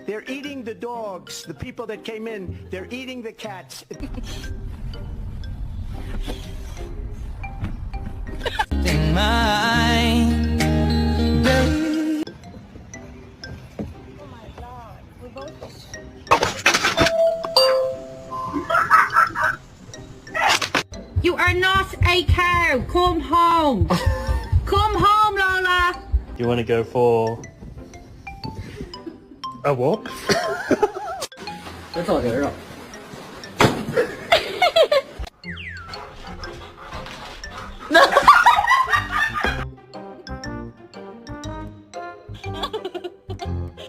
They're eating the dogs. The people that came in, they're eating the cats. You are not a cow. Come home. Come home, Lola. You want to go for a walk? 别造人啊！那